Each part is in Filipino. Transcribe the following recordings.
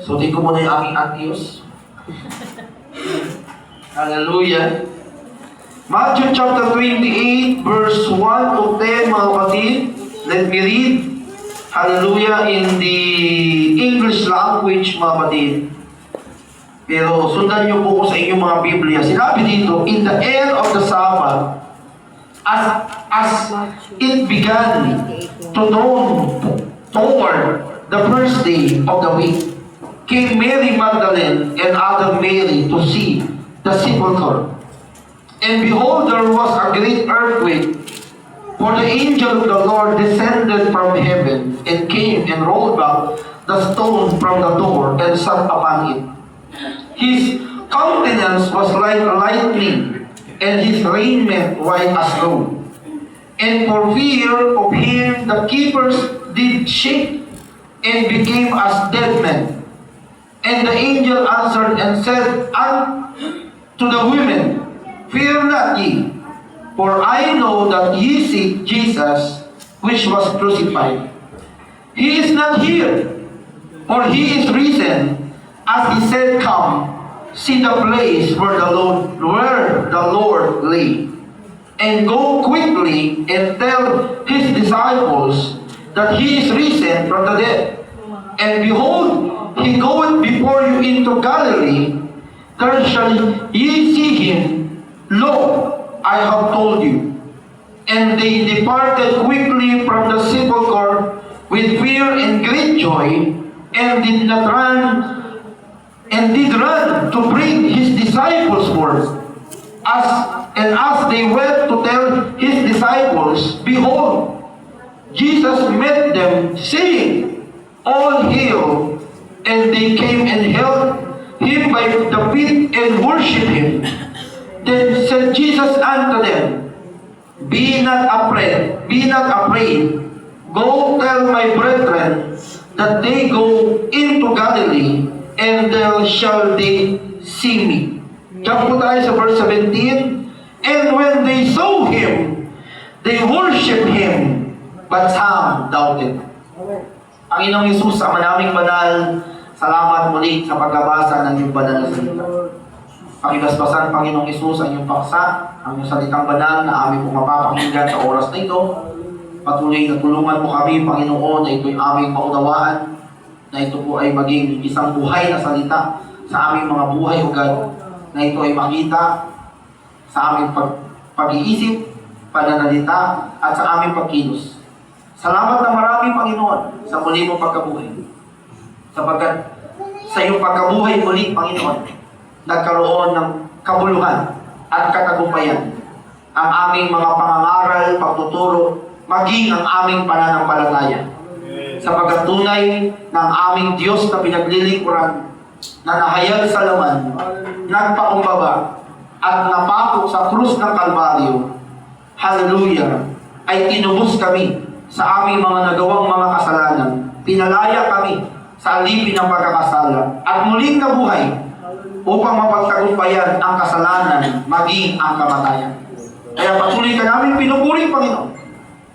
So, di ko muna yung aking Antioch. Hallelujah. Matthew chapter 28, verse 1 to 10, mga kapatid. Let me read. Hallelujah, in the English language, mga kapatid. Pero sundan niyo po ko sa inyong mga Biblia. Sinabi dito, in the end of the Sabbath, as it began to dawn toward the first day of the week, came Mary Magdalene and other Mary to see the sepulchre. And behold, there was a great earthquake, for the angel of the Lord descended from heaven and came and rolled back the stone from the door and sat upon it. His countenance was like lightning, and his raiment white as snow. And for fear of him, the keepers did shake and became as dead men. And the angel answered and said unto the women, Fear not ye, for I know that ye seek Jesus, which was crucified. He is not here, for he is risen, as he said, Come, see the place where the Lord lay. And go quickly and tell his disciples that he is risen from the dead. And behold, he goeth before you into Galilee. There shall ye see him. Lo, I have told you. And they departed quickly from the sepulchre with fear and great joy, and did run to bring his disciples forth. As they went to tell his disciples, behold, Jesus met them, saying, All hail! And they came and held him by the feet and worshipped him. Then said Jesus unto them, Be not afraid. Go tell my brethren that they go into Galilee, and there shall they see me. Jump po tayo sa verse 17. And when they saw him, they worshipped him, but some doubted. Panginoong Hesus, Ama naming banal, salamat muli sa pagbabasa ng iyong banal na salita. Pakibasbasan, Panginoong Hesus, ang iyong paksa, ang iyong salitang banal na aming pong mapapakinggan sa oras na ito. Patuloy na tulungan mo kami, Panginoon, na ito'y aming maunawaan, na ito po ay maging isang buhay na salita sa aming mga buhay o God, na ito ay makita sa aming pag-iisip, pananalita, at sa aming pagkilos. Salamat na marami, Panginoon, sa muli mong pagkabuhay. Sapagkat sa iyong pagkabuhay muli, Panginoon, nagkaroon ng kabuluhan at katagumpayan ang aming mga pangangaral, pagtuturo, maging ang aming pananampalataya. Sapagkat tunay ng aming Diyos na pinaglilingkuran, na nahayag sa laman, nagpakumbaba, at napako sa krus ng Kalbaryo, hallelujah, ay tinubos kami sa aming mga nagawang mga kasalanan. Pinalaya kami sa alipin ng pagkakasala at muling nabuhay upang mapagtagumpayan ang kasalanan, maging ang kamatayan. Kaya patuloy ka namin pinupuri, Panginoon.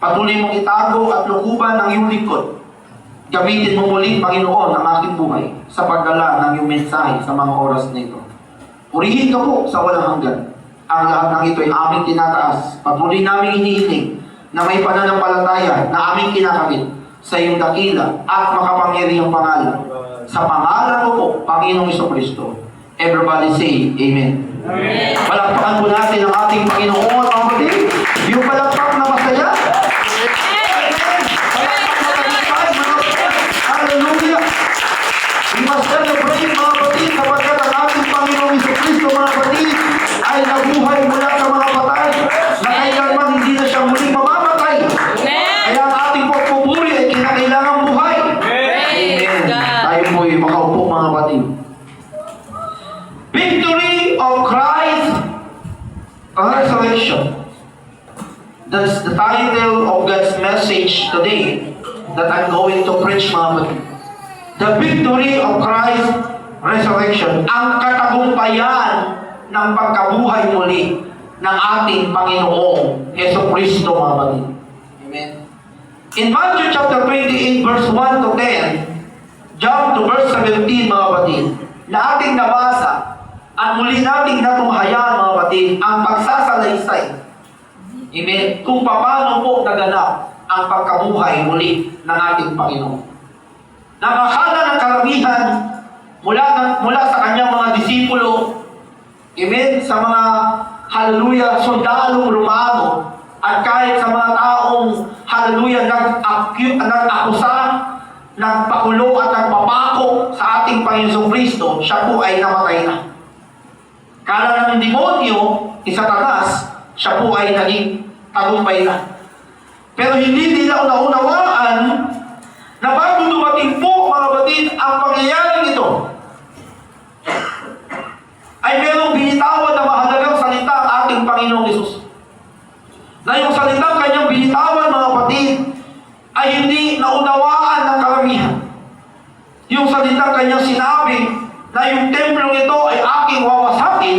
Patuloy mong itago at lukuban ang iyong lingkod. Gamitin mo muli, Panginoon, ang aking buhay sa pagdala ng iyong mensahe sa mga oras na ito. Purihin ka po sa walang hanggan. Ang lahat ng ito ay aming tinataas. Patuloy namin hinihiling na may pananampalataya na aming kinakabit sa iyong dakila at makapangyarihang pangalan. Sa pangalan mo po, Panginoong Jesucristo. Everybody say, Amen. Amen. Palakpakan po natin ang ating Panginoon, mga kapatid. Yung palakpak na masaya. Hallelujah! We must celebrate, mga kapatid, kapagkat ang ating Panginoong Jesucristo, mga kapatid, ay nabuhay mula sa mga patay, na kailanman hindi na siya muling mamamatay. Kaya ang ating pagpupuri ay kinakailangang buhay. Amen. Tayo po ay makaupo, mga kapatid. Victory of Christ, resurrection. That's the title of God's message today that I'm going to preach, mga kapatid. The victory of Christ resurrection, ang katagumpayan ng pagkabuhay muli ng ating Panginoong Jesucristo, mga kapatid. Amen. In Matthew chapter 28, verse 1 to 10, 17, mga kapatid, na ating nabasa at muli nating natunghayan, mga kapatid, ang pagsasalaysay. Amen? Kung paano po naganap ang pagkabuhay muli ng ating Panginoon. Nakakala ng karamihan mula sa kanyang mga disipulo, amen, sa mga hallelujah, sundalong Romano, at kahit sa mga taong hallelujah, nag-akusa, nagpakulo at nagpapako sa ating Panginoong Kristo, siya po ay namatay na. Kala ng demonyo, ni Satanas, siya po ay naging tagumpay na. Pero hindi nila naunawaan na bago dumating po, mga kapatid, ang pangyayaring ito, ay merong binitawan na mahalagang salita ang ating Panginoong Hesus. Na yung salitang kanyang binitawan, mga kapatid, ay hindi naunawaan ng karamihan. Yung salitang kanyang sinabi na yung templong ito ay aking wawasakin,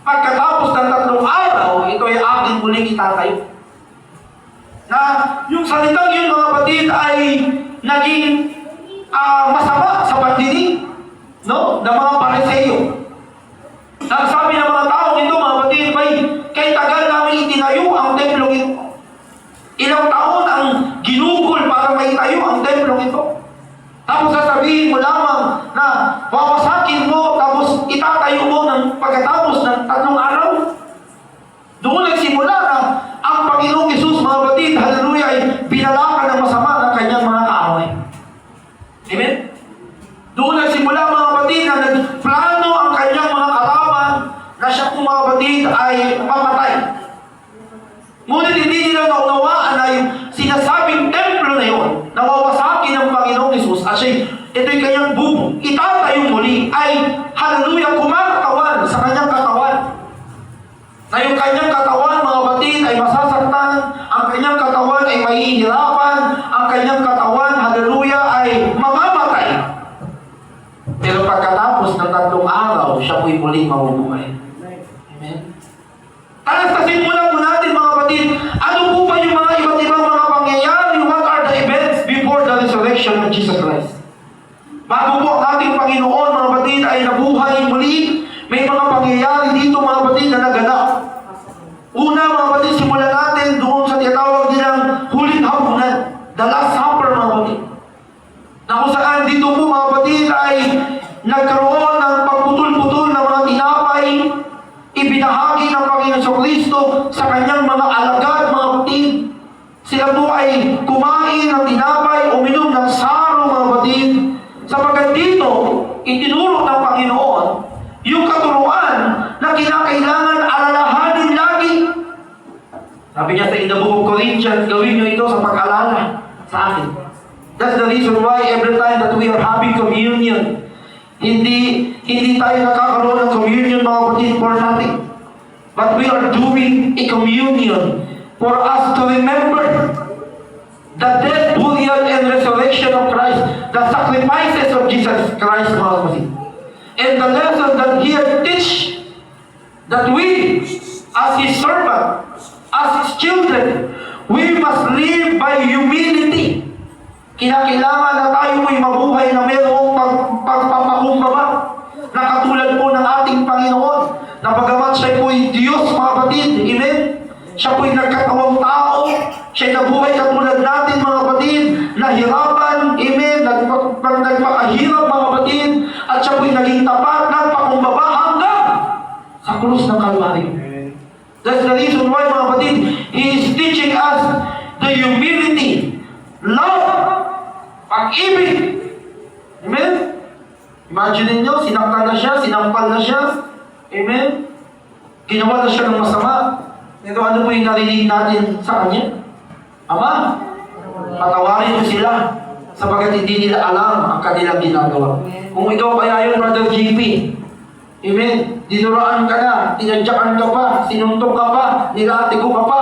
pagkatapos ng 3 araw, ito ay aking muling itatayo. Na yung salitang yun, mga kapatid, ay naging masama sa pandinig, no, ng mga Pariseo. Nagsabi ng mga tao ito, mga kapatid, kay tagal namin itinayo ang templong ito. Ilang taon ang ginugol para maitayo ang templong ito. Tapos sasabihin mo lamang na wawasakin mo, tapos itatayo mo ng pagkatapos ng 3 araw. Doon nagsimula na ang Panginoong Hesus, mga kapatid, hallelujah, ay binalakan ng masama ng kanyang mga kaaway. Amen? Doon nagsimula, mga kapatid, na nagplano ang kanyang mga kalaban na siya po, mga kapatid, ay mamatay. Ngunit hindi nila naunawaan na yung sinasabing templo na yun, na wawasakin ng Panginoong Hesus, at siya, ito'y kanyang itatayo muli, ay, hallelujah, kumakatawan sa kanyang katawan. Na yung kanyang katawan, mga kapatid, ay masasaktan, ang kanyang katawan ay mahihirapan, ang kanyang katawan, hallelujah, ay mamamatay. Pero pagkatapos ng 3 araw, siya po'y muling mabubuhay. Amen? Talastasin muna po natin, mga kapatid, ano po ba yung mga iba't ibang mga pangyayari? What are the events before the resurrection of Jesus Christ? Bago po ang ating Panginoon, mga kapatid, ay nabuhay muli, may mga pangyayari dito, mga kapatid, na naganap. Una, mga kapatid, simulan natin doon sa tinatawag nilang huling hapunan, the Last Supper, mga kapatid. Na kung saan dito po, mga kapatid, ay nagkaroon ng pagputol-putol ng mga tinapay, ibinahagi ng Panginoon Kristo sa kanyang mga alagad, mga kapatid. Sila po ay kumain ng tinapay, uminom ng saro, mga kapatid. Sapagkat dito, itinuro ng Panginoon yung katuruan na kinakailangan alalahanin lagi. Sabi niya sa in the book of Corinthians, gawin niyo ito sa pag-alala sa akin. That's the reason why every time that we are having communion, hindi tayo nakakaroon ng communion, mga kapatid, for nothing. But we are doing a communion for us to remember the death, burial, and resurrection of Christ, the sacrifices of Jesus Christ, mga kapatid. And the lesson that He has teach, that we, as His servant, as His children, we must live by humility. Kinakailangan na tayo mo'y mabuhay na mayroong pagpapakumbaba, na katulad po ng ating Panginoon, na bagamat siya po'y Diyos, mga kapatid, amen? Siya po'y nagkatawang tao, siya'y nabuhay katulad natin, mga kapatid, nahirapan, amen, nagpakahirap, mga kapatid, at siya po'y naging tapat, nagpakumbaba hanggang sa krus ng Kalbaryo. That's the reason why, mga kapatid, He is teaching us the humility, love, pag-ibig. Amen? Imagine niyo, sinaktan na siya, sinampal na siya. Amen? Ginawa na siya ng masama. Pero ano po yung narinig natin sa kanya? Ama, patawarin mo sila sapagkat hindi nila alam ang kanilang ginagawa. Kung ikaw kaya yun, Brother JP, amen, dinuraan ka na, tinadyakan ka pa, sinuntok ka pa, nilatigo ka pa,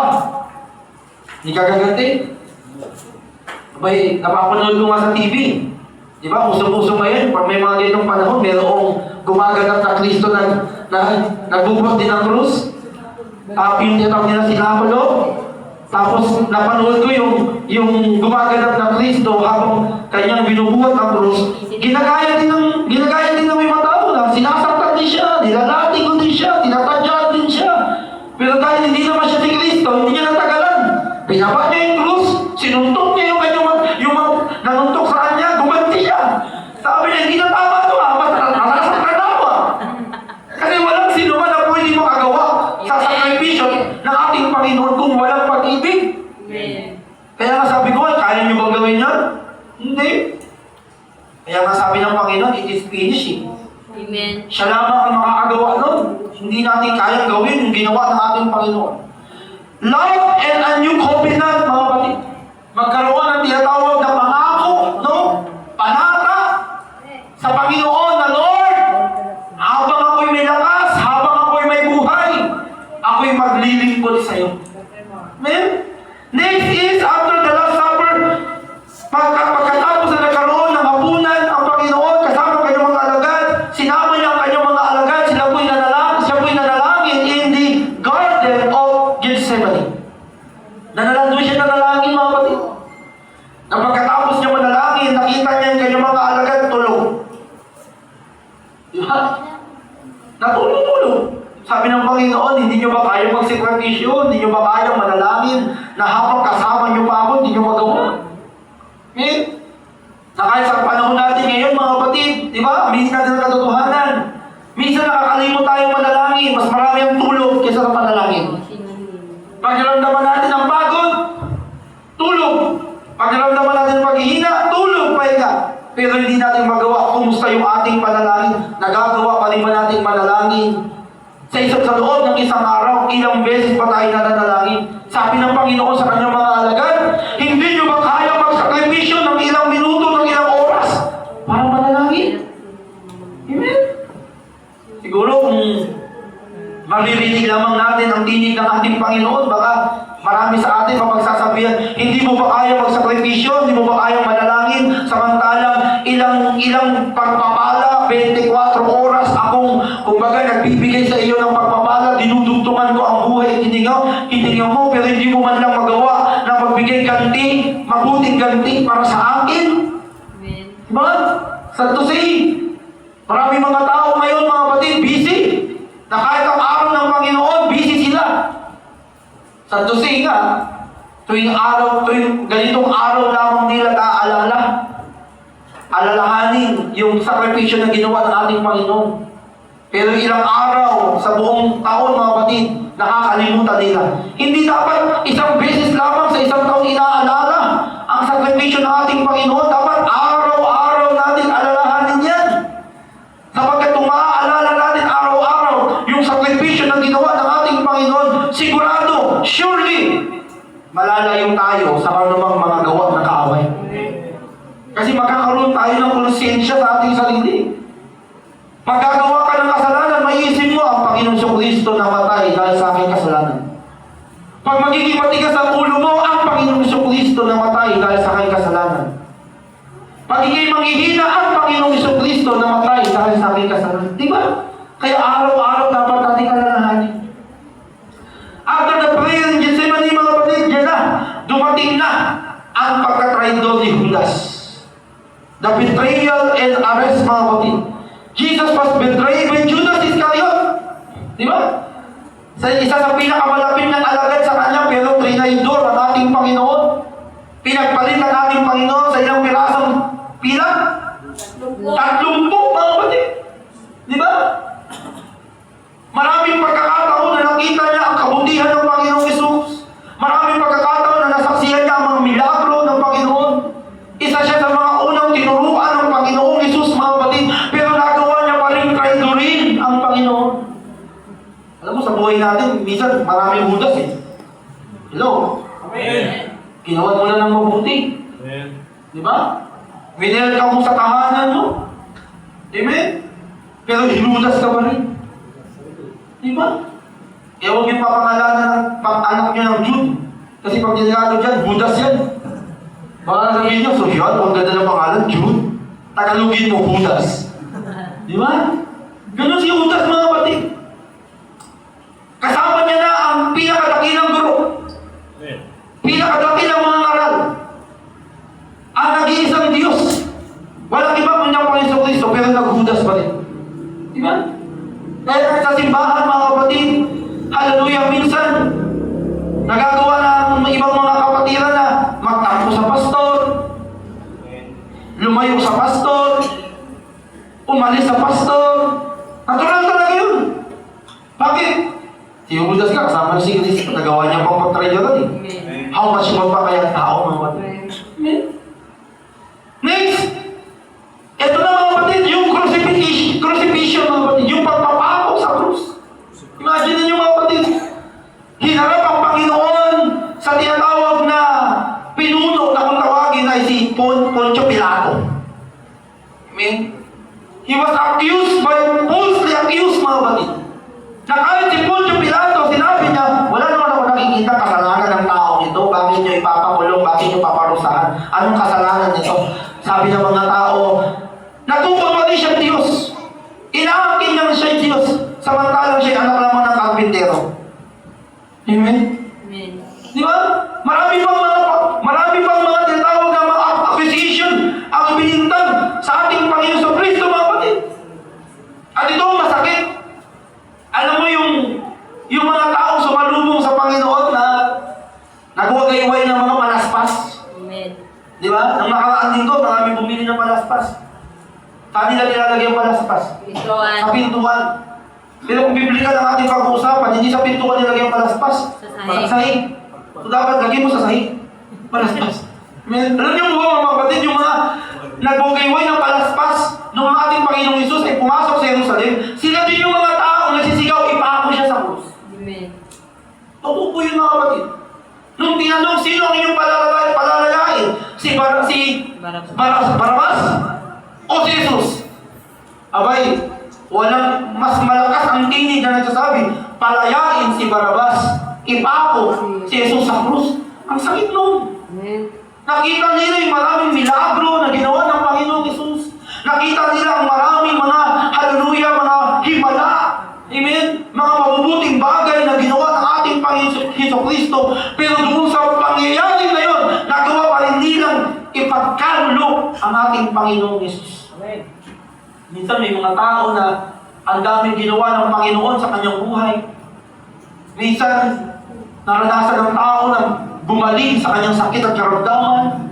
hindi ka gaganti. Abay, napapanood ko nga sa TV. Di ba? Usong-usong ngayon, pag may mga ganitong panahon, mayroong gumaganap na Kristo na nagbubot din ng krus. Yung tinatawag nila sinakulo. Tapos napanood ko yung gumaganap na Kristo habang kanyang binubuhat ang krus. Ginagaya din ng may mga tao na sinasaktan din siya, nilalati ko din siya, tinatadyahan din siya. Pero dahil hindi naman siya si Kristo, hindi niya natagalan. Pinaba niya yung krus, sinuntok niya yung nanuntok sa kanya, gumanti siya. Sabi niya, hindi na tama ito nasasaktan ako Kasi walang sino man na pwede makagawa sa sakripisyo ng ating Panginoon kung walang pag-ibig. Kaya nga sabi ko, kaya niyo bang gawin yan? Hindi. Kaya nga sabi ng Panginoon, it is finishing. Amen. Siya lamang ang makakagawa nun. Hindi natin kayang gawin yung ginawa ng ating Panginoon. Love and a new covenant, mga kapatid. Magkaroon ng tinatawag na pangako, no? Panata sa Panginoon na Lord, habang ako'y may lakas, habang ako'y may buhay, ako'y maglilingkod sa iyo. Amen? Next is, after the Last Supper, pagkatapos na nagkaroon ng hapunan ang Panginoon, kasama kanyang mga alagad, sinama niya ang kanyang mga alagad, siya po'y nanalangin in the Garden of Gethsemane. Doon siya nanalangin, mga kapatid. Na pagkatapos niya manalangin, nakita niya ang kanyang mga alagad tulog. Diba? Natulog-tulog. Sabi ng Panginoon, hindi nyo ba kayang magsakripisyo? Hindi nyo ba kayang manalangin na habang kasama nyo pa ako, hindi nyo magawa? Okay? Na kahit sa panahon natin ngayon, mga kapatid, di ba? Minsan natin ang katotohanan. Minsan nakakalimot tayong manalangin. Mas marami ang tulog kaysa sa panalangin. Pag naramdaman natin ang pagod, tulog. Pag naramdaman natin ang paghihina, tulog, pahinga. Pero hindi natin magawa. Kumusta yung ating panalangin? Nagagawa pa rin ba natin manalangin? Sa loob ng isang araw, ilang beses pa tayo nananalangin. Sabi ng Panginoon sa kanyang mga alagad, hindi nyo ba kaya magsakripisyo ng ilang minuto, ng ilang oras para manalangin? Amen? Siguro kung maririnig lamang natin ang tinig ng ating Panginoon, baka marami sa atin mapagsasabihan, hindi mo ba kaya magsakripisyo, hindi mo ba kaya manalangin, samantalang ilang pagpapala, 24 oras akong, kumbaga, nagbibigay sa iyo ng pagpapala, dinudugtungan ko ang buhay, hiningaw mo, pero hindi mo man lang magawa na magbigay ganti, mabuting ganti para sa akin. Amen. Diba? Sad to say, marami mga tao ngayon, mga kapatid, busy. Na kahit ang araw ng Panginoon, busy sila. Sad to say nga, tuwing ganitong araw lamang nila alalahanin yung sakripisyo na ginawa ng ating Panginoon. Pero ilang araw sa buong taon, mga kapatid, nakakalimutan nila. Hindi dapat isang beses lamang sa isang taon inaalala ang sakripisyo ng ating Panginoon. Dapat araw-araw natin alalahanin yan. Sapagkat kung maaalala natin araw-araw yung sakripisyo na ginawa ng ating Panginoon, sigurado, surely, malalayo tayo sa anumang mga gawa na kaaway. Kasi magkakaroon tayo ng konsensya sa ating sarili. Magagawa ka ng kasalanan, maiisip mo ang Panginoon Kristo namatay dahil sa aking kasalanan. Pag magiging matigas ang ulo mo, ang Panginoon Kristo namatay dahil sa aking kasalanan. Pagiging manghihina, ang Panginoong Kristo namatay dahil sa aking kasalanan. Diba? Kaya araw-araw dapat natin alalahanin. After the prayer in Gethsemane, mga kapatid, dyan na, dumating na ang pagkatraidor ni Judas. The betrayal and arrest, mga kapatid. Jesus was betrayed by Judas Iscariot. Di ba? Sa isa sa pinakamalapit ng alagad sa kanya, pero trinaidor ang ating Panginoon. Pinagpalit ang ating Panginoon sa ilang pirasong pila. 30, mga kapatid. Di ba? Maraming pagkakataon na nakita niya ang kabutihan ng Panginoong Hesus. Maraming pagkakataon na nasaksihan niya ang mga milagro ng Panginoon. Isa siya sa mga unang tinuruan ng Panginoong Hesus, mga kapatid. Pero nagawa niya pa rin traidorin ang Panginoon. Alam mo, sa buhay natin, minsan maraming Judas eh. Hello? Amen. Ginawa mo na ng mabuti. Amen. Di ba? Winel ka mo sa tahanan mo. Amen? Pero hinudas ka pa rin. Di ba? Kaya huwag yung papangalanan ng anak niyo ng Jude. Kasi pag nilalo dyan, Judas yan. Baka sabihin niyo, so yun, ang ganda ng pangalan, Jude. Tagalogin mo, Judas. Di ba? Ganun si Judas, mga kapatid. Kasama niya na ang pinakadakilang guro. Amen. pinakadakilang mga ngaral, ang nag-iisang Diyos. Walang iba kundi ang Panginoon Kristo, pero naghudas pa rin. Di ba? Dahil sa simbahan, mga kapatid, hallelujah, minsan, nagagawa ng ibang mga kapatiran na magtampo sa pastor, lumayo sa pastor, umalis sa pastor. Natural talaga yun. Bakit? Si Judas ka, kasama na si Cristo, nagawa niya pang pagtraidor eh. How much more pa kaya tao, mga kapatid? Next! Ito na, mga kapatid, yung crucifixion, mga kapatid, yung pagpapako sa krus. Imagine niyo, mga kapatid, hinarap ang Panginoon sa tinatawag na pinuno na kung tawagin ay si Poncio Pilato. Amen? He was accused falsely accused, mga kapatid. Na kahit si Poncio Pilato, sinabi niya, wala naman ako nakikita kasalanan ng tao ito. Bakit niyo ipapakulong? Bakit niyo paparusahan? Anong kasalanan nito? Sabi ng mga tao, natupang mali siyang Diyos. Inaangkin niya siya Diyos. Samantalang siya anak lamang ng karpintero. Amen? Amen. Di ba? Marami pang mga tinatawag na mga accusation ang ibinintang sa ating Panginoon sa Kristo, mga kapatid. At ito ang masakit. Alam mo yung mga taong sumalubong sa Panginoon na nagwagayway ng mga palaspas. Amen. Di ba? Nang nakaraan din ko, marami bumili ng palaspas. Saan nila nilalagay ang palaspas? Pintuan. Sa pintuan. Pero kung bibili ka ng ating pag-uusapan, hindi sa pintuan nilagay ang palaspas. Sa sahig. So dapat lagay mo sa sahig. Palaspas. Alam niyo po mga kapatid, yung mga nagbugayway ng palaspas nung ang ating Panginoong Isus ay pumasok sa Jerusalem, sila din yung mga taong nagsisigaw, ipako siya sa krus. Amen. Totoo po yun, mga kapatid. Nung tinanong sino ang inyong palalayain, Barabas o si Jesus? Abay, walang mas malakas ang tinig na nagsasabi, palayain si Barabas, ipako si Jesus sa krus. Ang sakit nun. Amen. Nakita nila yung maraming milagro na ginawa ng Panginoong Jesus. Nakita nila ang maraming mga hallelujah, mga himala. Amen? Mga mabubuting bagay na ginawa ng ating Panginoon Kristo. Pero doon sa pangyayari na yun, nagawa pa rin nilang ipagkalulo ang ating Panginoong Jesus. Amen. Minsan may mga tao na ang daming ginawa ng Panginoon sa kanyang buhay. Minsan, naranasan ng tao na gumaling sa kanyang sakit at karamdaman.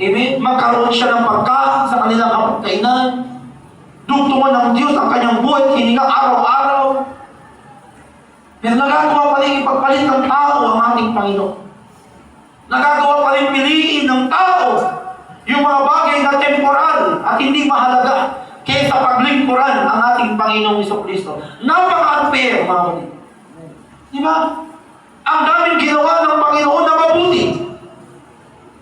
Amen? Magkaroon siya ng pagkain sa kanilang kapagkainan. Dugtungan ng Diyos ang kanyang buhay at hininga araw-araw. Pero nagagawa pa rin ipagpalit ng tao ang ating Panginoon. Nagagawa pa rin piliin ng tao yung mga bagay na temporal at hindi mahalaga kaysa paglingkuran ang ating Panginoong Jesucristo. Napaka-unfair, mga kapatid. Di ba? Ang daming ginawa ng Panginoon na mabuti.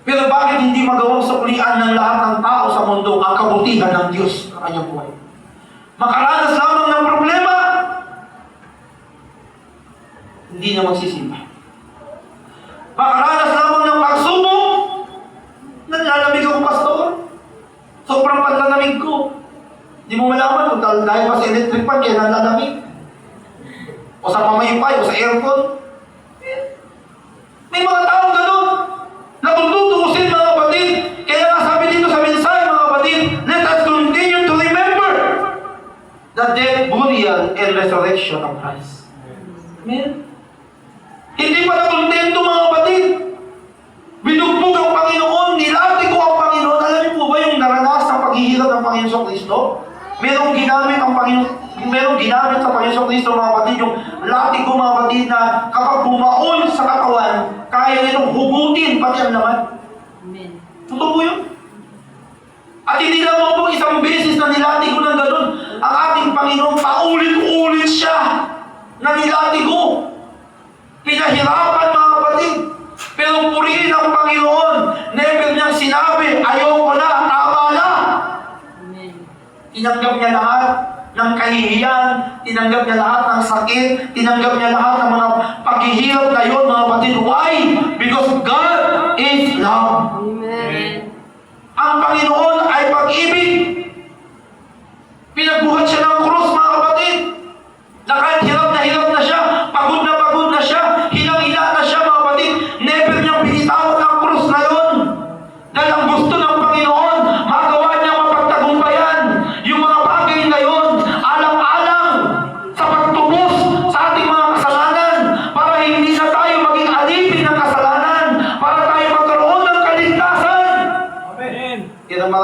Pero bakit hindi magawang suklian ng lahat ng tao sa mundo ang kabutihan ng Diyos sa kanyang buhay? Makaranas lamang ng problema, hindi na magsisimba. Makaranas lamang ng pagsubok, nanlalamig ako, pastor. Sobrang panlalamig ko. Hindi mo malaman kung dahil pa sa electric fan kaya nanlalamig. O sa pamaypay, o sa aircon. May mga taong ganun na kung tutuusin, mga kapatid. Kaya nga sabi dito sa mensahe, mga kapatid, let us continue to remember the death, burial, and resurrection of Christ. Amen? Hindi pa na kontento, mga kapatid. Binugbog ang Panginoon, nilati ko ang Panginoon. Alam niyo po ba yung naranasan ng paghihirap ng Panginoon sa Kristo? Merong ginamit sa Panginoon sa Kristo, mga kapatid, yung lati ko, mga kapatid, na kapag bumaon sa katawan, kaya nitong hugutin pati ang laman. Amen. Totoo po yun? At hindi lang po isang beses na nilati ko ng ganun. Ang ating Panginoon, paulit-ulit siya na nilati ko. Pinahirapan, mga kapatid. Pero purihin ang Panginoon. Never niyang sinabi, ayoko na, tama na. Amen. Tinanggap niya lahat ng kahihiyan, tinanggap niya lahat ng sakit, tinanggap niya lahat ng mga paghihirap na yun, mga kapatid. Why? Because God is love. Amen. Ang Panginoon ay pag-ibig. Pinagbuhat siya ng krus, mga kapatid. Na kahit hirap na siya, pagod na siya, hilang-hila na siya, mga kapatid. Never niyang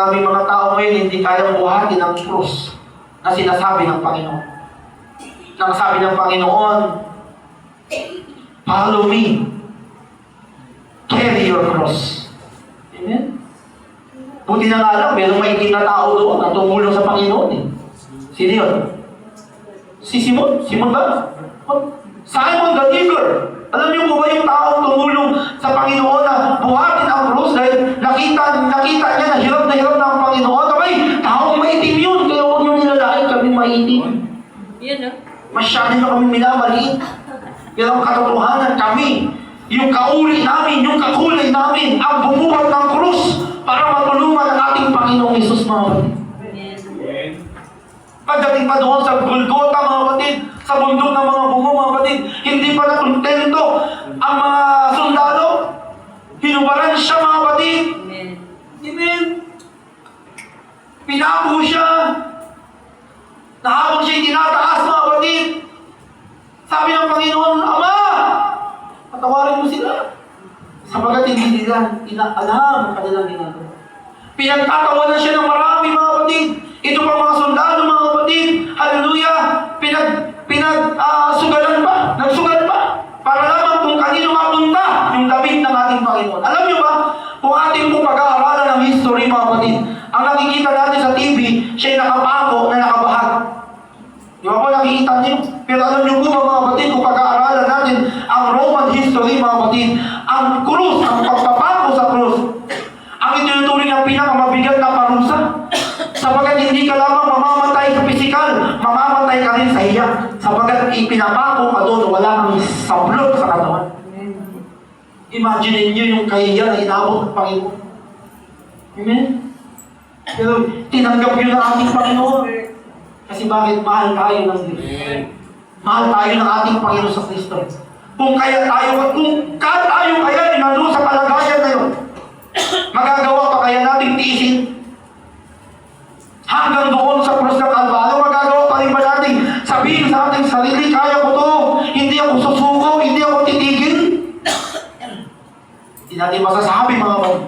maraming mga tao ngayon hindi kayang buhatin ang krus na sinasabi ng Panginoon. Nang sabi ng Panginoon, follow me. Carry your cross. Amen? Buti na nga lang, merong maitim na tao doon na tumulong sa Panginoon eh. Sino yun? Si Simon? Simon ba? Simon the Eager. Alam niyo po ba yung taong tumulong sa Panginoon na buhatin ang krus dahil nakita niya na hirap na ang Panginoon? Abay, taong maitim yun, kaya huwag niyo nilalain kami maitim. Yun, no? Masyado na kami minamaliit. Pero ang katotohanan kami, yung kauri namin, yung kakulay namin, ang bumuhat ng krus para matulungan ang ating Panginoong Isus, mga kapatid. Amen. Pagdating pa doon sa Golgotha, mga kapatid, sa bundok ng mga bungo, mga kapatid, hindi pa nakontento ang mga sundalo. Hinubaran siya, mga kapatid. Amen. Amen. Pinako siya. Na habang siya'y tinataas, mga kapatid, sabi ng Panginoon, Ama, patawarin mo sila. Sapagat hindi nila inaalam ang kanilang ginagawa. Pinagtatawanan siya ng marami, mga kapatid. Ito pa mga sundalo, mga kapatid. Hallelujah. Nagsugal pa. Para lamang kung kanino mapunta yung damit ng ating Panginoon. Alam niyo ba, kung ating pong pag-aaralan ng history, mga kapatid, ang nakikita natin sa TV, siya'y nakapako na nakabahag. Di ba po nakikita niyo? Pero alam niyo po mga kapatid, kung pag-aaralan natin ang Roman history, mga kapatid, ang krus, ang pagpapako sa krus, ang itinuturing ng pinakamabigat na parusa. Sapagat hindi ka lamang mamamatay sa pisikal, mamamatay ka rin sa hiya. Sapagat ipinapako ka doon, wala kang sablot sa katawan. Imagine niyo yung kahiya na inabot ng Panginoon. Amen? Pero tinanggap yun ng ating Panginoon. Kasi bakit? Mahal tayo ng Diyos. Mahal tayo ng ating Panginoon sa Kristo. Kung tayo kaya nandun sa kalagayan na yun, magagawa pa kaya natin tiisin? Hanggang doon sa krus ng Kalbaryo, magagawa pa rin ba natin sabihin sa ating sarili, kaya ko to, hindi ako susuko, hindi ako titigil? Hindi natin masasabi, mga kapatid.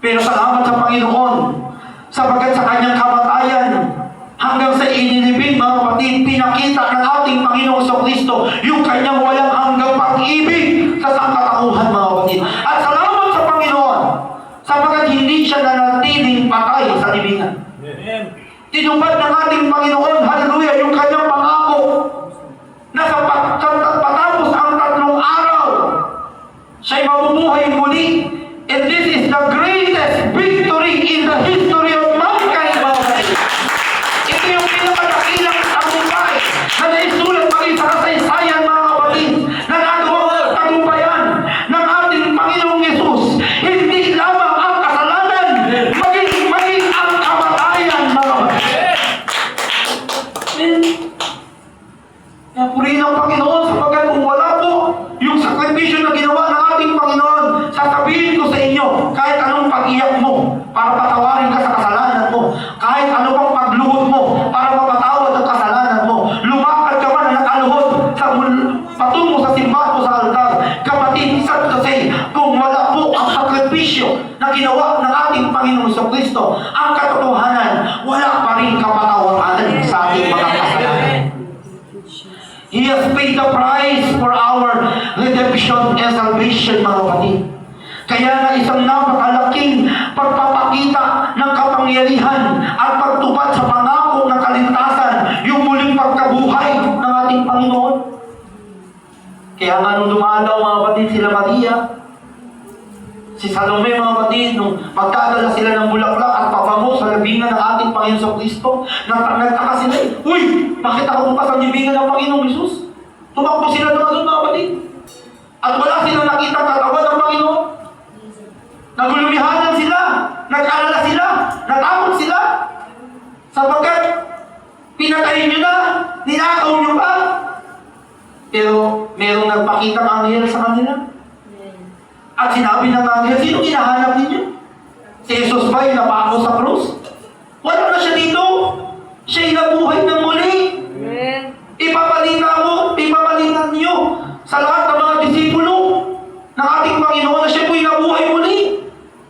Pero salamat sa Panginoon, sapagkat sa kanyang kamatayan, hanggang sa inilibing, mga kapatid, pinakita ng ating Panginoon sa Kristo yung kanyang walang hanggang pag-ibig sa sangkatauhan, mga kapatid. At salamat sa Panginoon, sapagkat hindi siya nanatiling patay sa libingan. Tinupad ng ating Panginoon, hallelujah, yung kanyang pangako na sa patapos ang 3 araw, siya'y mabubuhay muli. And this is the greatest victory in the history of mankind, mga kapatid. Ito yung pinakadakilang tagumpay na naisulat maging sa kasaysayan, mga kapatid, na nagawang tagumpayan ng ating Panginoong Yesus. Hindi lamang ang kasalanan, maging ang kamatayan, mga kapatid. Kaya purihin ang Panginoon, sapagkat kung wala po yung sakripisyo na ginawa ng ating Panginoon, sasabihin ko sa inyo, kahit anong pag-iyak mo para patawarin ka sa kasalanan mo, kahit ano pang pagluhod mo para mapatawad ang kasalanan mo, lumakad ka man na nakaluhod patungo sa simbahan mo sa altar, kapatid, sad to say, kung wala po ang sakripisyo na ginawa ng ating Panginoon sa Kristo, ang katotohanan, wala pa rin kapatawaran sa ating mga kasalanan. He has paid the price for our redemption and salvation, mga kapatid. Kaya nga isang napakalaking pagpapakita ng kapangyarihan at pagtupad sa pangako ng kaligtasan, yung muling pagkabuhay ng ating Panginoon. Kaya nga nung dumalaw, mga kapatid, sila Maria, si Salome, mga kapatid, nung magdadala sila ng bulaklak at pabango sa libingan ng ating Panginoon sa Kristo, nagtaka sila, uy, bakit ako bukas ang libingan ng Panginoong Jesus? Tumakbo sila doon, mga kapatid. At wala silang nakitang katawan ng Panginoon. Nagulumihanan sila, nag-alala sila, natakot sila, sapagkat pinatayin nyo na, ninakaw nyo pa. Pero merong nagpakitang anghel sa kanila. At sinabi ng anghel, sino hinahanap ninyo? Si Jesus ba yung napako sa krus? Wala na siya dito. Siya'y nabuhay ng muli. Ipapalitan niyo sa lahat ng mga disipulo ng ating Panginoon na siya po'y nabuhay muli.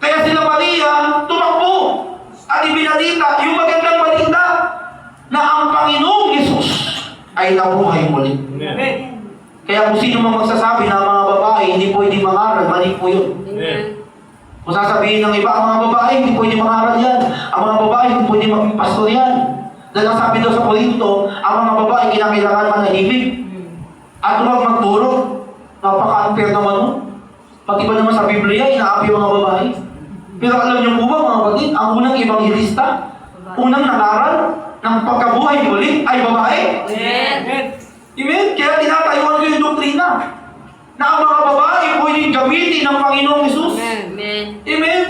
Kaya sila Maria, tumakbo ay nabuhay muli. Amen. Kaya kung sino mang magsasabi na ang mga babae hindi pwede mangaral, mali po yun. Amen. Kung sasabihin ng iba, ang mga babae hindi pwede mangaral yan. Ang mga babae hindi pwede maging pastor yan. Dahil ang sabi daw sa Korinto, ang mga babae kinakailangan manahimik at huwag magturo. Napaka-unfair naman nun. Pati ba naman sa Biblia, inaapi ang mga babae. Pero alam niyo po ba mga kapatid, ang unang ebanghelista, unang nangaral ng pagkabuhay muli ay babae. Amen. Amen? Kaya tinatayuan ko yung doktrina na ang mga babae pwedeng gamitin ng Panginoong Hesus. Amen. Amen?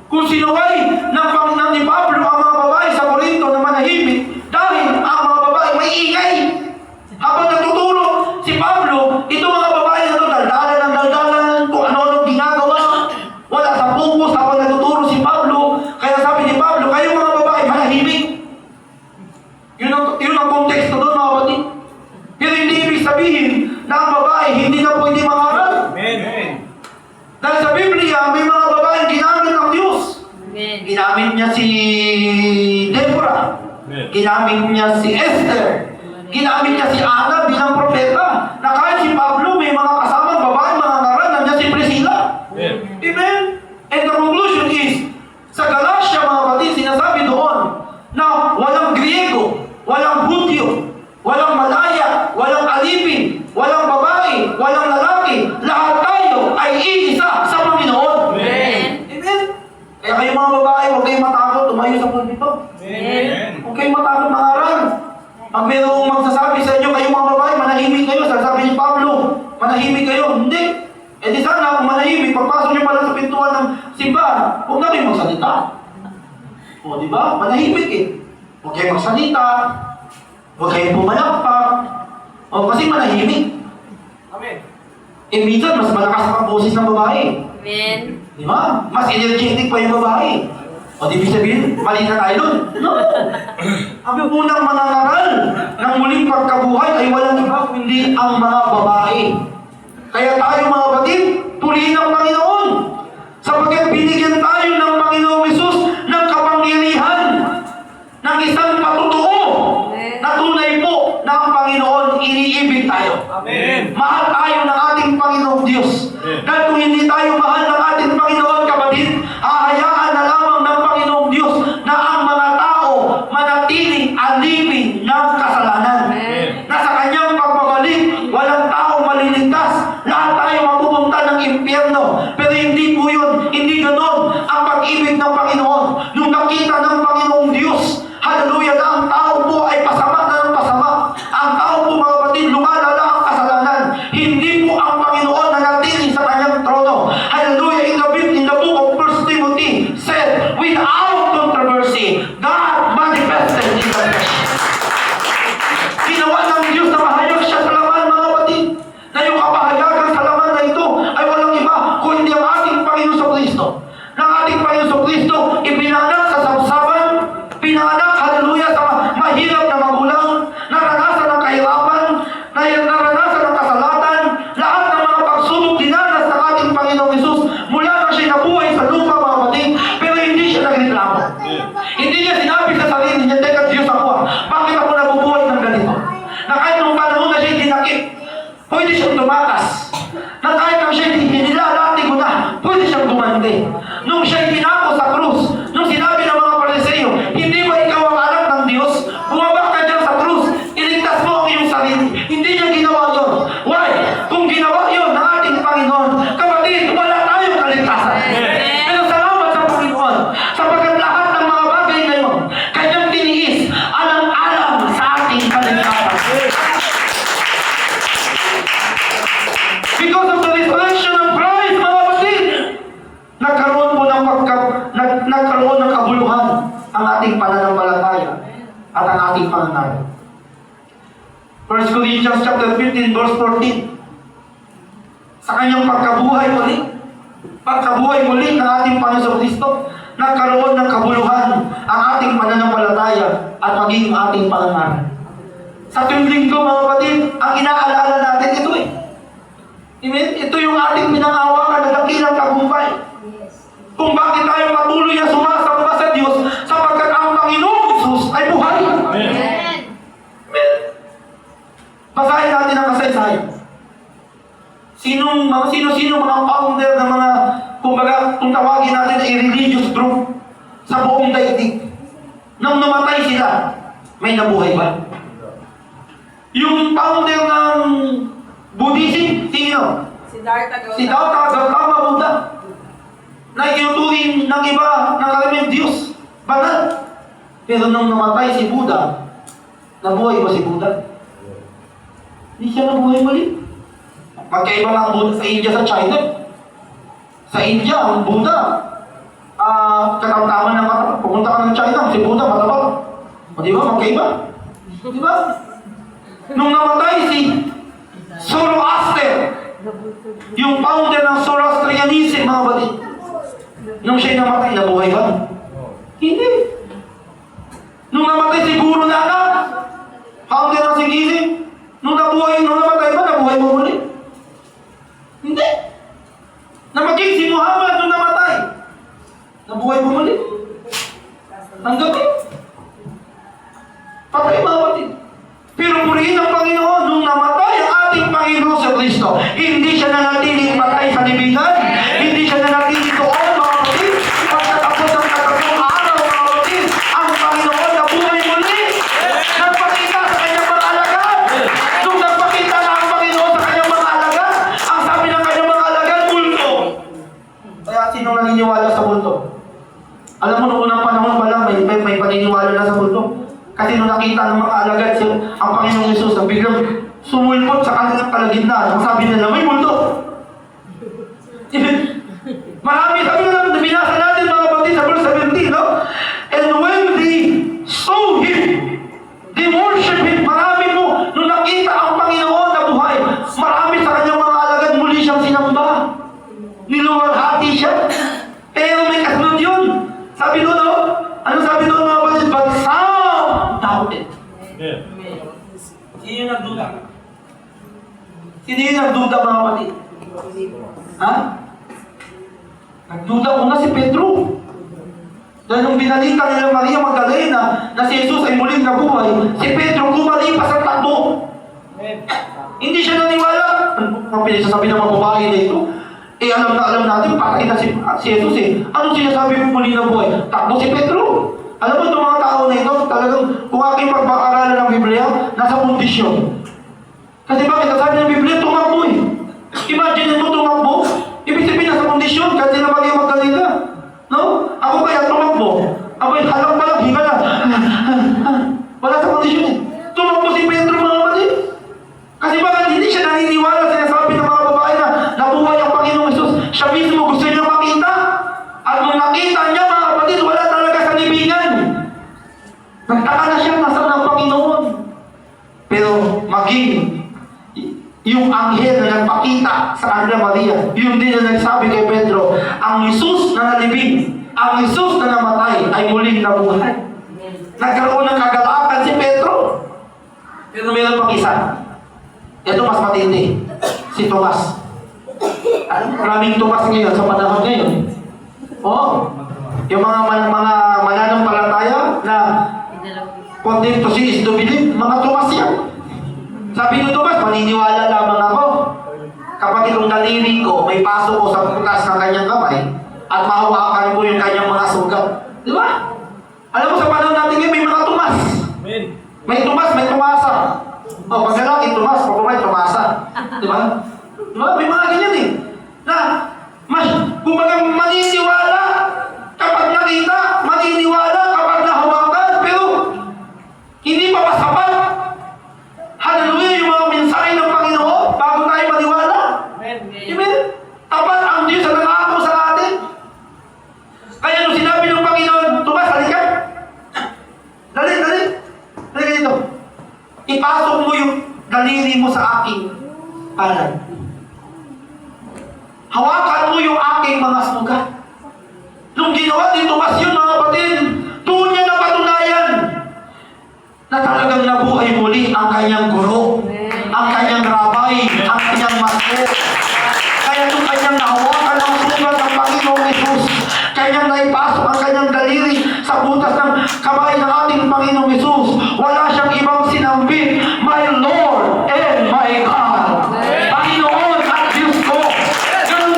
Kung sinuway ng ni Pablo ang mga babae sa Corinto na manahimik dahil ang mga babae may ingay. Habang nagtuturo si Pablo, itong mga babae na ito, daldalan ng daldalan, kung ano-ano ginagawa, wala sa focus habang nagtuturo si Pablo. Kaya sabi ni Pablo, kayong mga babae manahimik. Yun ang konteksto doon mga kapatid. Pero hindi ibig sabihin na ang babae hindi na pwede mangaral. Amen. Dahil sa Biblia, may mga babaeng ginamit ng Diyos. Amen. Ginamit niya si Deborah. Ginamit niya si Esther. Ginamit niya si Ana bilang propeta. Na kahit si Pablo, may mga kasamang babae, mga ngaral, nandiyan si Priscilla. Amen? And the conclusion is, sa Galatia, mga kapatid, sinasabi doon na walang Griego, walang Hudyo, walang Malaya, walang alipin, walang babae, walang lalaki. Lahat tayo ay iisa sa Panginoon. Amen. Amen? Kaya kayo mga babae, huwag kayong matakot, tumayo sa pulpito. Amen. Huwag kayong matakot mangaral. Pag mayroong magsasabi sa inyo, kayong mga babae, manahimik kayo. Sasabi ni Pablo, manahimik kayo. Hindi. Eh di sana kung manahimik, pagpasok niyo pala sa pintuan ng simbahan, huwag na kayong magsalita. O di ba? Manahimik eh. Huwag kayong magsalita. Huwag kayong pumalakpak. O kasi manahimik. Amen. Eh minsan, mas malakas ang boses ng babae. Amen. Di ba? Mas energetic pa yung babae. O di ibig sabihin, mali na tayo dun. No. Ang unang manangaral ng muling pagkabuhay ay walang iba kundi ang mga babae. Kaya tayo mga batid, purihin ng Panginoon. Sapagkat binigyan tayo ng Panginoong Hesus ng kapangyarihan ng isang patutuo na tunay po na ang Panginoon iniibig tayo. Amen. Mahal tayo ng ating Panginoong Diyos. Dahil kung hindi tayo mahal ng ating Panginoon, kapatid, hahayaan na lamang ng Panginoong Diyos na ang mga tao manatiling alipin ng kasalanan. Amen. Na sa kanyang pagbabalik, walang tao maliligtas. Lahat tayo mapupunta ng impyerno. Pero hindi po yun, hindi ganon ang pag-ibig ng Panginoon. Nung nakita ng Panginoong Diyos, hallelujah, na ang tao po ay pasama na ng pasama. Ang tao po mga kapatid, lumalala ang kasalanan. Hindi po ang Panginoon nanatili sa kanyang trono. Hallelujah, in the book of 1 Timothy said, without controversy, God manifested in the flesh. Ginawa ng Diyos na mahayag siya sa laman, mga kapatid. Na yung kapahayagan sa laman na ito ay walang iba kundi ang ating Panginoon sa Kristo. Na ang ating Panginoon sa Kristo ipinanganak sa sabsaban, pinanganak, hallelujah, sa mahirap na magulang, naranasan ng kahirapan, naranasan ng kasalatan, lahat ng mga pagsubok dinanas ng ating Panginoong Hesus mula na siya nabuhay sa lupa, mga kapatid, pero hindi siya nagreklamo. Hindi niya sinabi sa sarili niya, teka Diyos ako bakit ako nabubuhay ng ganito? Na kahit nung panahon na siya dinakip, pwede siyang tumakas. Na kahit nung siya nilalati ko na, pwede siyang gumante. Nung siya pinako sa krus, nung sinabi ng mga Pariseo, hindi ba ikaw ang anak ng Diyos? Bumaba ka dyan sa krus, iligtas mo ang iyong sarili. Hindi niya ginawa yun. Why? Kung ginawa yun ng ating Panginoon, kapatid, wala tayong kaligtasan. Pero salamat sa Panginoon, sapagkat lahat ng mga bagay na yun, kanyang tiniis, alang-alang sa ating kaligtasan. Because of the resurrection of Christ, mga kapatid, nagkaroon po nagkaroon ng kabuluhan ang ating pananampalataya at ang ating pananalig. 1 Corinthians chapter 15, verse 14. Sa kanyang pagkabuhay muli ng ating Panginoon Kristo, nagkaroon ng kabuluhan ang ating pananampalataya at maging ating pananalig. Sa tuwing linggo, mga kapatid, ang inaalala natin ito eh. Amen? Ito yung ating pinangawakan na dakilang tagumpay. Kung bakit tayo patuloy na sumasamba sa Diyos sapagkat ang Panginoong Hesus ay buhay. Amen. Amen. sino mga founder ng mga, kumbaga, kung tawagin natin ay religious group sa buong daigdig. Nang namatay sila, may nabuhay ba? Yung founder ng Buddhism, sino? Siddhartha Gautama. Si Gautama Buddha. Na inuturing ng iba, ng karaming Diyos. Banal. Pero nung namatay si Buddha, nabuhay ba si Buddha? Hindi siya nabuhay muli. Magkaiba ng Buddha sa India sa China. Sa India, ang Buddha, katamtaman ng katawan. Pupunta ka ng China, si Buddha matabang. O di ba? Magkaiba. Di ba? Nung namatay si Zoroaster, yung founder ng Zoroastrianism, mga batid, nung siya'y namatay, nabuhay ba? Hindi. Nung namatay si Guru Nanak, founder ng Sikhism, nung namatay ba, nabuhay mo muli? Hindi. Na maging si Muhammad nung namatay, nabuhay mo muli? Hanggang eh. Patay, mga batid. Pero purihin ng Panginoon, nung namatay ang ating Panginoon sa Kristo, hindi siya nanatiling patay sa libingan, hindi siya nanatiling doon, mga kapatid. Pagkatapos ng katatlong araw, mga kapatid, ang Panginoon nabuhay muli. Nagpakita sa kanyang mga alagad. Nung nagpakita na ang Panginoon sa kanyang mga alagad, ang sabi ng kanyang mga alagad, multo. Kaya sino naniniwala sa multo? Alam mo, noong unang panahon pa lang, may paniniwala na sa multo. Kasi nung nakita ng mga alagad ang Panginoong Yesus na biglang sumulpot sa kanilang kalagitnaan, ang sabi nila, may multo. Marami, sabi na binasa natin mga kapatid sa verse 17, no? And when they saw Him, they worship Him. Marami mo, nung nakita ang Panginoon na buhay, marami sa kanyang mga alagad muli siyang sinamba. Niluwalhati siya. Pero may kasunod yun. Sabi doon, no? Ano sabi doon mga kapatid? But some doubted. Sino yung nagduda? Sino yung nagduda mga kapatid? Ha? Nagduda una si Pedro. Dahil nung binalita nila Maria Magdalena na si Jesus ay muling nabuhay, si Pedro kumalipas ang takbo. Hindi siya naniwala. Ang pinasasabi ng mga babae na ito, alam natin, patay na si Jesus eh. Anong sinasabi mo muli nabuhay? Takbo si Pedro. Alam mo itong mga tao na ito, talagang kung aking pagbakaralan ng Biblia, nasa kondisyon. Kasi bakit? Sabi ng Biblia, tumakbo eh. Imagine mo tumakbo, ibig sabihin nasa kondisyon, kahit sila Maria Magdalena. No? Ako kaya tumakbo. Ako yung halang pa lang, higa na. Wala sa kondisyon eh. Tumakbo si Pedro mga kapatid. Kasi bakit hindi siya naniniwala sa sinasabi ng mga babae na nabuhay ang Panginoong Yesus. Siya mismo gusto niya makita. At nung nakita niya mga kapatid, wala talaga sa libingan. Nagtaka na siya, nasa ng Panginoon. Pero maging yung anghel na nagpakita sa kanila Maria, yung din na nagsabi kay Pedro, ang Jesus na nalibing, ang Jesus na namatay ay muling nabuhay. Nagkaroon ng kagalakan si Pedro. Pero mayroon pang isa. Ito mas matindi. Si Tomas. Maraming Tomas ngayon sa panahon ngayon. Oo. Yung mga mananampalataya na condemned to sin is to believe, mga Tomas yan. Sabi ni Tomas, maniniwala lamang ako kapag itong daliri ko, may pasok ko sa butas ng kanyang kamay at mahawakan ko yung kanyang mga sugat. Di ba? Alam mo, sa panahon natin ngayon, may mga Tomas. May Tomas, may Tomasa. O, pag lalaki, Tomas, pag may Tomasa. Di ba? Di ba? May mga ganyan eh. Na, kumbaga maniniwala kapag nakita, maniniwala kapag nahawakan, pero hindi pa masapat. Hallelujah, yung mga mensahe ng Panginoon bago tayo maniwala. Amen. Tapat ang Diyos na nangako sa atin. Kaya nung sinabi ng Panginoon, Tomas, halika. Dali. Halika dito. Ipasok mo yung daliri mo sa aking palad. Hawakan mo yung aking mga sugat. Nung ginawa ni Tomas yun, mga kapatid, doon niya napatunayan na talagang nabuhay muli ang kanyang guro, ang kanyang rabay, ang kanyang master. Kaya nung kanyang nahawakan ang sugat ng Panginoong Yesus, kanyang naipasok ang kanyang daliri sa butas ng kamay ng ating Panginoong Yesus, wala siyang ibang sinambit, my Lord and my God. Panginoon at Diyos ko. Ganun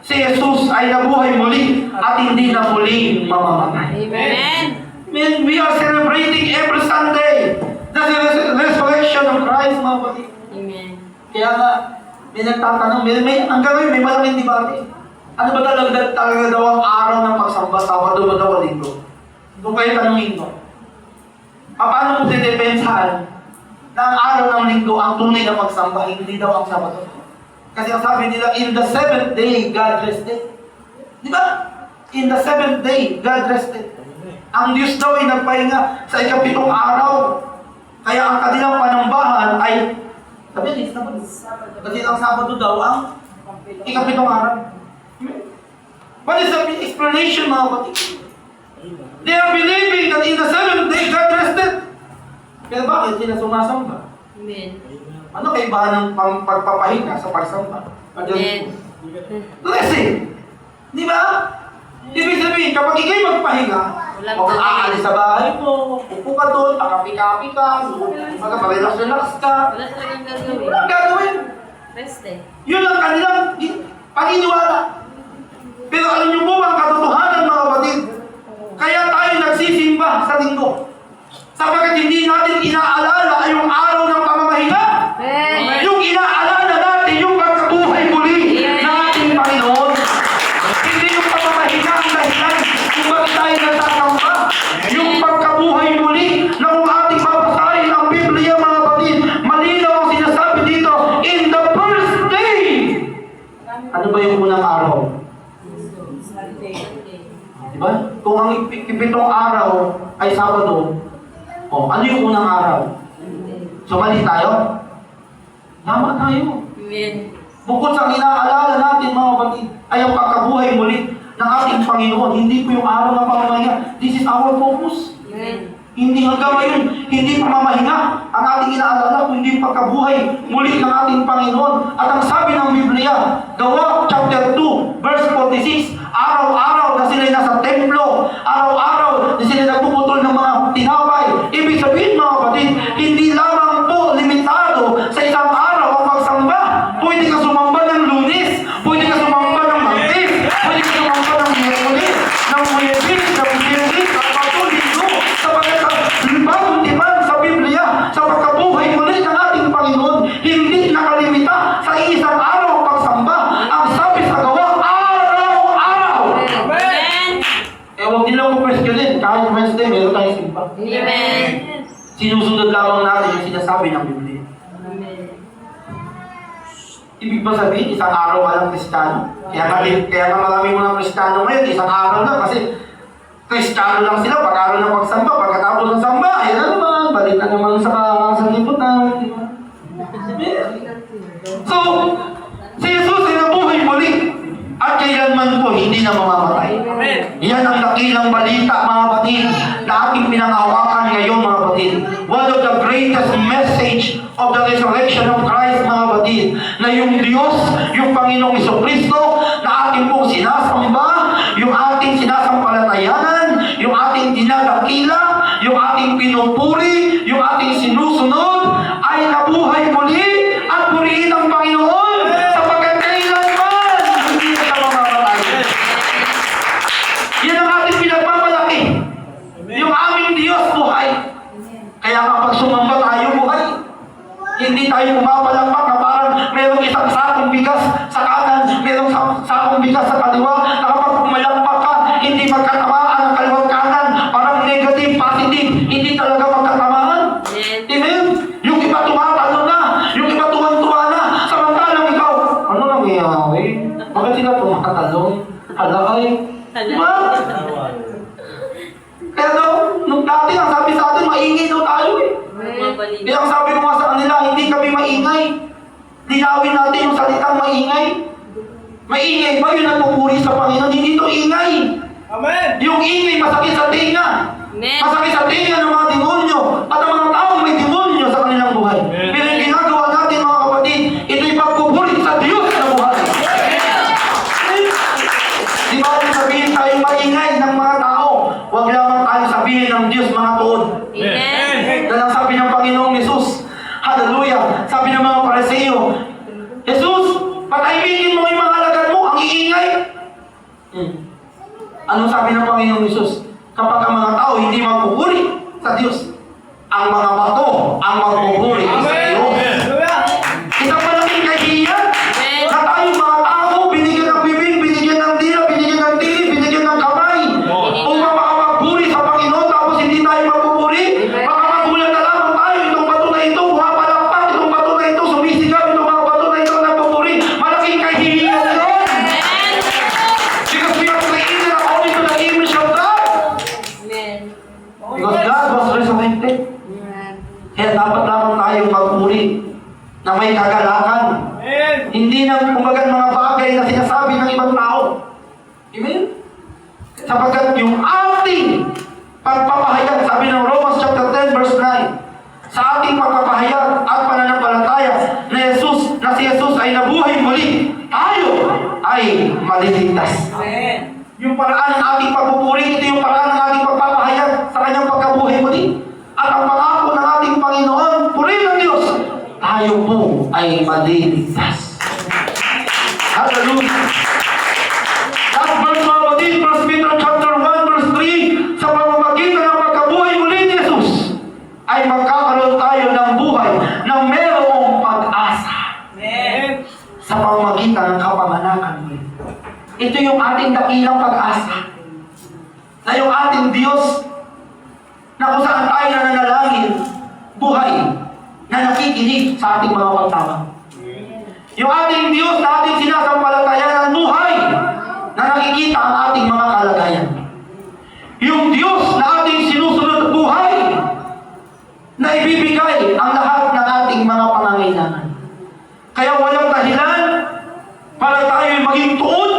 si Jesus ay nabuhay muli at hindi na muling mamamatay. Amen. Man, we are celebrating every Sunday the resurrection of Christ, mga kapatid. Amen. Kaya nga, may nagtatanong, hanggang ngayon may malaking debate. Ano ba talaga daw ang araw ng pagsamba, Sabado ba daw o Linggo? Kung kayo tanongin mo, paano mo didepensahan na ang araw ng Linggo ang tunay na pagsamba, hindi daw ang Sabado? Kasi ang sabi nila, in the seventh day, God rested. Di ba? In the seventh day, God rested. Ang Diyos daw ay nagpahinga sa ikapitong araw. Kaya ang kanilang panambahan ay, sabi niya, kasi ang Sabado daw ang ikapitong araw. What is the explanation, mga kapatid? They are believing that in the seventh day, God rested. Pero bakit sila sumasamba? Amen. Ano kaibahan ng pagpapahinga sa pagsamba? Amen. Blessing! Di ba? Ibig sabihin, kapag ikay magpahinga, Walang o kung gagawin. aalis sa bahay mo, upo ka doon, pakapi-kapi ka, mag-relax ka, Wala talagang gagawin. walang gagawin. Rest eh. Yun ang kanilang paniniwala. Pero alam niyo po ang katotohanan, mga kapatid, kaya tayo nagsisimba sa linggo. Sapagkat hindi natin inaalala yung araw ng pamamahinga. Amen. Yung inaalala natin yung pagkabuhay muli ng ating Panginoon. Hindi yung pamamahinga ang dahilan kung bakit tayo natatamba. Yung pagkabuhay muli na kung ating babasahin ang Biblia, mga kapatid, malinaw ang sinasabi dito, in the first day. Ano ba yung unang araw? Diba? Kung ang ipitong araw ay Sabado, ano yung unang araw? So mali tayo? Tama tayo. Amen. Bukod sa inaalala natin, mga kapatid, ay ang pagkabuhay muli ng ating Panginoon. Hindi po yung araw ng pamamahinga. This is our focus. Amen. Hindi hanggang ngayon, hindi pamamahinga ang ating inaalala kung hindi pagkabuhay muli ng ating Panginoon. At ang sabi ng Biblia, Gawa chapter 2, verse 46, araw-araw na sila nasa templo, araw-araw na sila nagpuputol ng mga tinapay. Ibig sabihin, mga kapatid, hindi lamang po limitado sa isang araw ang pagsamba. Pwede ka sumamba ng Lunes, pwede ka sumamba ng Martes, pwede ka sumamba ng Miyerkules, ng Huwebes, ng Biyernes, at Linggo, sapagkat ang bagong tipan sa Biblia, sa pagkabuhay muli ng ating Panginoon, hindi nakalimita sa isang araw ang pagsamba. Ang sabi sa Gawa, araw-araw. Amen. Huwag nilang kukwestiyonin, kahit Wednesday, meron tayong simba. Amen. Sinusunod lamang natin yung sinasabi ng Biblia. Amen. Ibig ba sabihin, isang araw walang Kristiyano? Kaya nga marami mga Kristiyano ngayon, isang araw lang kasi Kristiyano lang sila pag-araw ng pagsamba, pagkatapos ng samba, ayan na naman, balik na naman sa liputan. Di ba? So, si Jesus ay nabuhay muli at kailanman po hindi na mamamatay. Amen. Yan ang dakilang balita, mga kapatid, na ating pinangahawakan ngayon, mga kapatid. One of the greatest message of the resurrection of Christ, mga kapatid, na yung Diyos, yung Panginoong Jesucristo, na ating pong sinasamba, yung ating sinasampalatayanan, yung ating dinadakila, yung ating pinupuri, yung ating sinusunod, ay nabuhay muli at purihin ang Panginoon sapagkat kailanman hindi na siya mamamatay. Yan ang ating pinagmamalaki. Yung aming Diyos buhay. Kaya kapag sumamba tayo buhay, hindi tayo pumapalakpak na parang merong isang sakong bigas sa kanan, merong sakong bigas sa kaliwa, na kapag pumalakpak ka, hindi magkatamaan ang kaliwang kanan, parang negative, positive, hindi talaga magkatamaan. Amen? Yung iba tumatalo na, yung iba tuwan-tuwa na, samantalang ikaw, ano nangyayari? Bakit sila tumatalong? Halakay? Diba? Kaya daw, nung dati, ang sabi sa atin, maingay daw tayo eh. Mabalik. Kaya ang sabi ko nga sa kanila, hindi kami maingay. Linawin natin yung salitang maingay. Maingay ba yung nagpupuri sa Panginoon? Hindi ito ingay. Amen. Yung ingay masakit sa tinga. Amen. Masakit sa tinga ng mga demonyo. At ang mga taong may demonyo sa kanilang buhay. Amen. Pero yung ginagawa natin, mga kapatid, ito'y pagpupuri sa Diyos na buhay. Di ba kung sabihin tayo maingay ng mga tao, huwag lamang tayo sabihin ng Diyos mga tuod. Amen. Dahil ang sabi ng Panginoong Jesus, hallelujah, sabi ng mga Pariseo, Jesus, patahimikin mo yung mga alagad mo, ang iingay. Anong sabi ng Panginoong Hesus? Kapag ang mga tao hindi magpupuri sa Diyos, ang mga bato ang magpupuri sa Diyos. Isang malaking kahihiyan na tayong mga tao, binigyan ng bibig, binigyan ng dila, binigyan ng tinig, binigyan ng kamay. Kung makakapagpuri sa Panginoon tapos hindi tayo magpupuri, baka magulat na lamang tayo, itong bato na ito, pumapalakpak, itong bato na ito, sumisigaw, itong mga bato na ito nagpupuri. Malaking kahihiyan yun. Because we are created according to the image of God. Amen. Because God was resurrected. Kaya dapat lamang tayong magpuri na may kagalakan. Hindi na kumbaga mga bagay na sinasabi ng ibang tao. Amen? Sapagkat yung ating pagpapahayag, sabi ng Romans chapter 10 verse 9, sa ating pagpapahayag at pananampalataya na si Jesus ay nabuhay muli, tayo ay maliligtas. Yung paraan ng ating pagpupuri, ito yung paraan ng ating pagpapahayag sa kanyang pagkabuhay muli. At ang pangako ng ating Panginoon, purihin ng Diyos, tayo po ay maliligtas. Hallelujah! Last verse mga kapatid, 1 Peter chapter 1 verse 3, sa pamamagitan ng pagkabuhay muli ni Jesus, ay magkakaroon tayo ng buhay na mayroong pag-asa. Sa pamamagitan ng kapanganakan muli. Ito yung ating dakilang pag-asa. Na yung ating Diyos, na kung saan tayo nananalangin, buhay, na nakikinig sa ating mga pagtawag. Yung ating Diyos na ating sinasampalatayan ng buhay, na nakikita ang ating mga kalagayan. Yung Diyos na ating sinusunod buhay, na ibibigay ang lahat ng ating mga pangangailangan. Kaya walang dahilan para tayo maging tuon.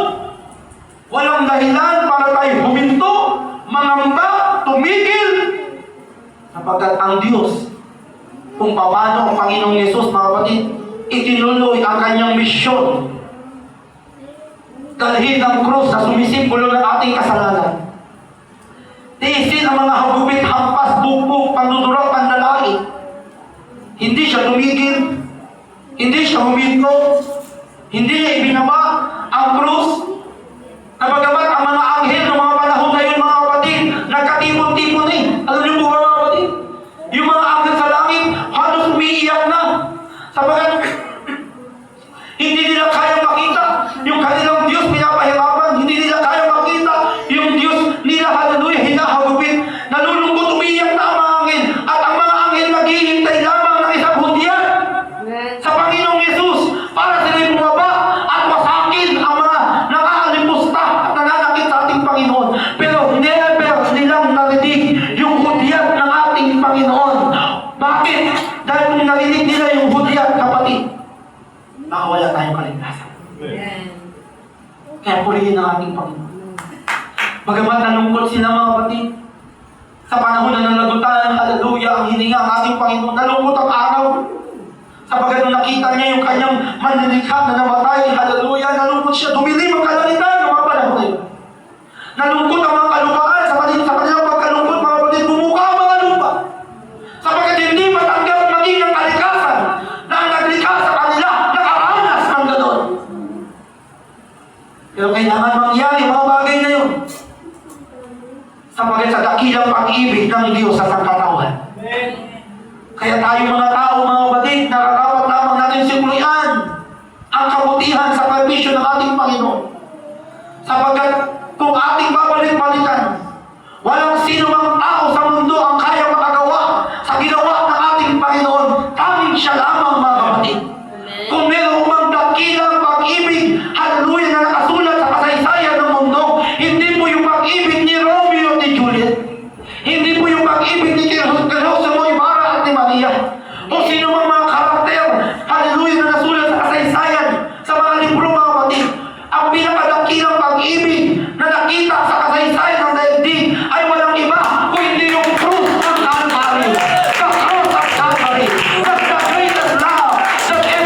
Walang dahilan para tayo huminto, mangamba, tumigil. Sapagkat ang Diyos, kung paano ang Panginoong Yesus, mga kapatid, itinuloy ang kanyang misyon. Dalhin ang krus na sumisimbolo ng ating kasalanan. Tiisin ang mga hagupit, hampas, bugbog, pandudurak, panlalaki. Hindi siya tumigil, hindi siya huminto, hindi niya ibinaba ang krus. Na bagamat ang mga anghel ng mga panahon na yun, mga kapatid, nagkatipon-tipon eh. Alam niyo po ba, mga kapatid? Yung mga anghel sa langit, halos umiiyak na. Sabagat, hindi nila kayang makita yung kanilang Diyos pinapahirapan. Hindi nila kayang makita yung Diyos nila, hallelujah, hinahagupit. Nalulungkot, umiiyak na ang mga anghel. At ang mga anghel naghihintay lamang ng isang hudyat sa Panginoong Yesus para sila bumaba at wasakin ang mga nakakalimusta at nananakit sa ating Panginoon. Pero never nilang narinig yung hudyat ng ating Panginoon. Bakit? Dahil kung narinig nila yung hudyat, kapatid, makawala tayong kaligtasan. Kaya purihin ang ating Panginoon. Bagamat nalungkot sila, mga kapatid, sa panahon na nalagutan, hallelujah, ang hininga ang ating Panginoon, nalungkot ang araw. Sapagat nung nakita niya yung kanyang manlilikha na namatay, hallelujah, nalungkot siya, dumilim ang kalalitan ng mga panahon na yun. Nalungkot ang mga kalukaan, sa kanilang pagkalungkot, mga kapatid, bumuka ang mga lupa. Sapagat hindi matanggap maging ang kalikasan na ang naglikha sa kanila, nakaranas ng ganon. Pero kailangan mangyari mga bagay na yun. Sapagat sa dakilang pag-ibig ng Diyos sa sangkatauhan. Kaya tayo mga tao, mga kapatid, nakakapat lamang natin simulian ang kabutihan sa permisyon ng ating Panginoon. Sapagkat kung ating babalik-balikan, walang sino mang tao sa mundo ang kaya makagawa sa ginawa ng ating Panginoon. Tanging siya lamang, mga kapatid. Kung meron mang dakilang pag-ibig, hallelujah, na nakasulat sa kasaysayan ng mundo, hindi po yung pag-ibig ni Romeo at ni Juliet. Hindi po yung pag-ibig ni Jerusalem, Ibarra at ni Maria. O sino mang mga karakter, hallelujah, na nasulat sa kasaysayan, sa mga libro, mga kapatid. Ang pinakadakilang pag-ibig na nakita sa kasaysayan ng daigdig ay walang iba kung hindi yung cross ng Calvary. The cross of Calvary. That's the greatest love that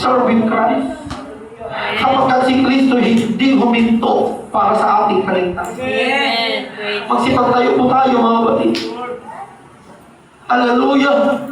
serve with Christ. Sapagkat si Kristo hindi huminto para sa ating kaligtasan. Amen. Praise Magsipagtayo po tayo mga kapatid. Hallelujah!